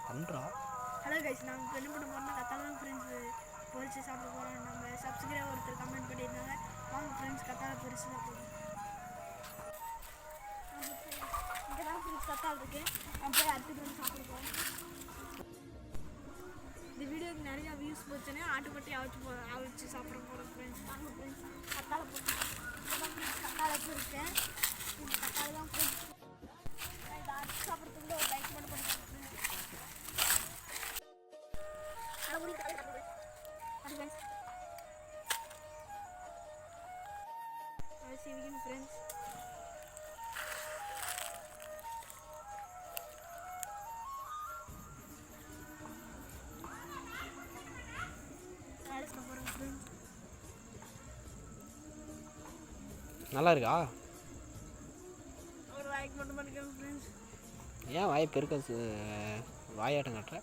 பண்ணுறா. Hello guys, நாங்கள் என்ன பண்ண போகிறோம்னா கத்தாழை ஃப்ரெண்ட்ஸு பொரிச்சு சாப்பிட போகிறோம். நம்ம சப்ஸ்கிரைபர் ஒருத்தர் கமெண்ட் பண்ணியிருந்தாங்க, வாங்க ஃப்ரெண்ட்ஸ் கத்தாழை பொரிச்சு சாப்பிடுவோம். இங்கே தான் ஃப்ரெண்ட்ஸ் கத்தாழை இருக்குது, நம்ம போய் அடுத்து வந்து சாப்பிட போகிறோம். இந்த வீடியோக்கு நிறையா வியூஸ் போச்சுன்னா ஆட்டுப்பட்டி அவிச்சு சாப்பிட போகிறோம் ஃப்ரெண்ட்ஸ். வாங்க ஃப்ரெண்ட்ஸ் கத்தாழை போட்டு கத்தாழை இருக்கேன். இந்த கத்தாழை தான் ஃப்ரெண்ட்ஸ். இதை அடிச்சு சாப்பிட்றதுக்குள்ள ஒரு லைக் மட்டும் பண்ணுறேன் ஃப்ரெண்ட்ஸ். Receiving friends. நல்லா இருக்கா? ஒரு லைக் மட்டும் பண்ணிக்கோங்க ஃப்ரெண்ட்ஸ். ஏன் வாய் பெருக்க வாயாட்டம் கட்டுற?